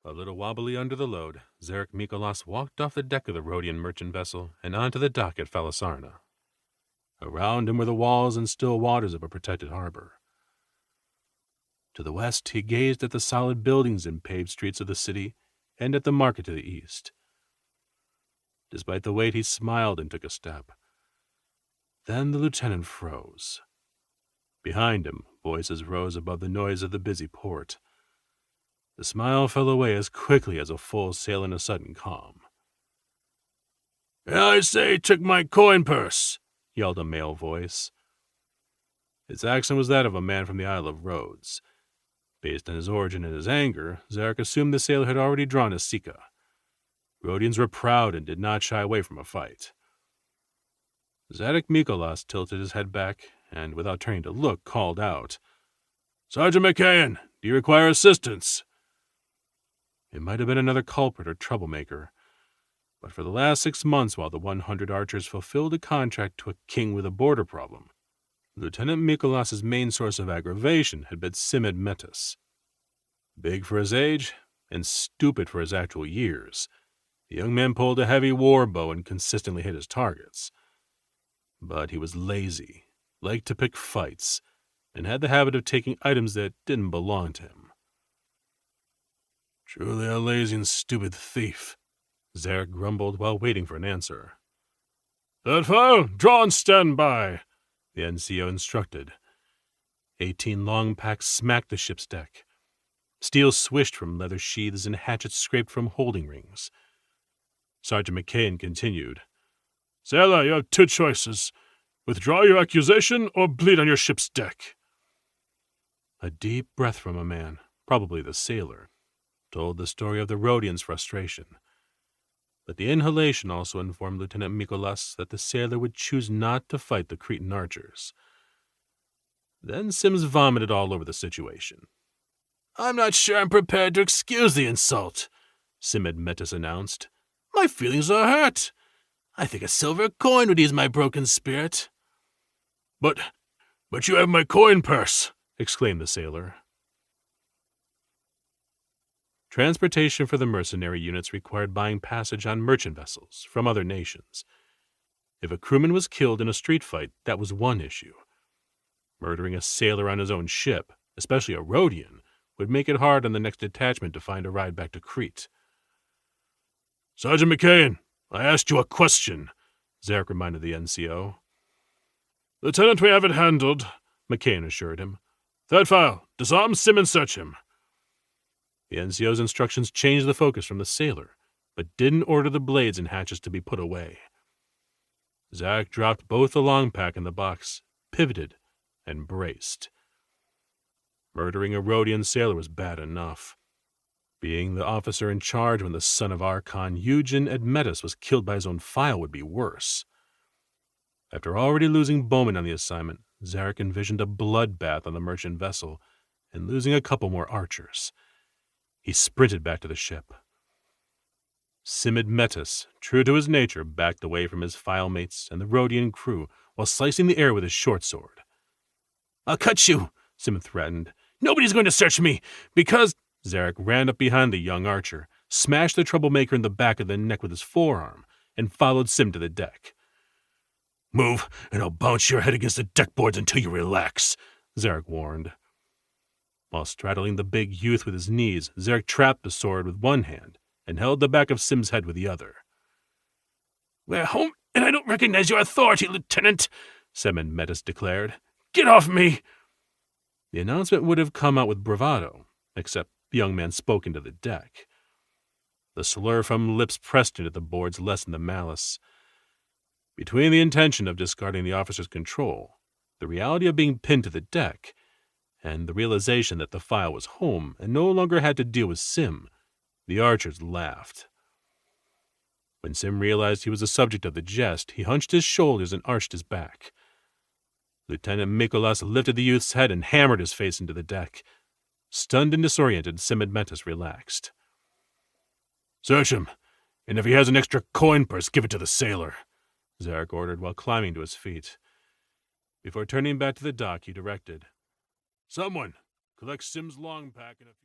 A little wobbly under the load, Zarek Mikolas walked off the deck of the Rhodian merchant vessel and onto the dock at Felisarna. Around him were the walls and still waters of a protected harbor. To the west, he gazed at the solid buildings and paved streets of the city and at the market to the east. Despite the wait, he smiled and took a step. Then the lieutenant froze. Behind him, voices rose above the noise of the busy port. The smile fell away as quickly as a full sail in a sudden calm. "I say, took my coin purse," yelled a male voice. Its accent was that of a man from the Isle of Rhodes. Based on his origin and his anger, Zarek assumed the sailor had already drawn his sika. Rhodians were proud and did not shy away from a fight. Zarek Mikolas tilted his head back and, without turning to look, called out, "Sergeant McCain, do you require assistance?" It might have been another culprit or troublemaker, but for the last 6 months, while the 100 archers fulfilled a contract to a king with a border problem, Lieutenant Mikolas's main source of aggravation had been Simid Metis. Big for his age and stupid for his actual years, the young man pulled a heavy war bow and consistently hit his targets. But he was lazy, liked to pick fights, and had the habit of taking items that didn't belong to him. "Truly a lazy and stupid thief," Zarek grumbled while waiting for an answer. "Third file, draw and stand by," the NCO instructed. 18 long packs smacked the ship's deck. Steel swished from leather sheaths and hatchets scraped from holding rings. Sergeant McCain continued, "Sailor, you have 2 choices. Withdraw your accusation or bleed on your ship's deck." A deep breath from a man, probably the sailor, told the story of the Rhodians' frustration. But the inhalation also informed Lieutenant Mikolas that the sailor would choose not to fight the Cretan archers. Then Sims vomited all over the situation. "I'm not sure I'm prepared to excuse the insult," Simid Metis announced. "My feelings are hurt. I think a silver coin would ease my broken spirit." But you have my coin purse," exclaimed the sailor. Transportation for the mercenary units required buying passage on merchant vessels from other nations. If a crewman was killed in a street fight, that was one issue. Murdering a sailor on his own ship, especially a Rhodian, would make it hard on the next detachment to find a ride back to Crete. "Sergeant McCain, I asked you a question," Zarek reminded the NCO. "Lieutenant, we have it handled," McCain assured him. "Third file, disarm Sim and search him." The NCO's instructions changed the focus from the sailor, but didn't order the blades and hatches to be put away. Zarek dropped both the long pack and the box, pivoted, and braced. Murdering a Rhodian sailor was bad enough. Being the officer in charge when the son of Archon Eugen Admetus was killed by his own file would be worse. After already losing bowmen on the assignment, Zarek envisioned a bloodbath on the merchant vessel and losing a couple more archers. He sprinted back to the ship. Simid Metis, true to his nature, backed away from his file mates and the Rhodian crew while slicing the air with his short sword. "I'll cut you," Sim threatened. "Nobody's going to search me, because—" Zarek ran up behind the young archer, smashed the troublemaker in the back of the neck with his forearm, and followed Sim to the deck. "Move, and I'll bounce your head against the deck boards until you relax," Zarek warned. While straddling the big youth with his knees, Zarek trapped the sword with one hand and held the back of Sim's head with the other. "We're home, and I don't recognize your authority, Lieutenant," Simid Metis declared. "Get off me!" The announcement would have come out with bravado, except the young man spoke into the deck. The slur from lips pressed into the boards lessened the malice. Between the intention of discarding the officer's control, the reality of being pinned to the deck, and the realization that the file was home and no longer had to deal with Sim, the archers laughed. When Sim realized he was the subject of the jest, he hunched his shoulders and arched his back. Lieutenant Mikolas lifted the youth's head and hammered his face into the deck. Stunned and disoriented, Simid Metis relaxed. "Search him, and if he has an extra coin purse, give it to the sailor," Zarek ordered while climbing to his feet. Before turning back to the dock, he directed, "Someone, collect Sim's long pack and a few..."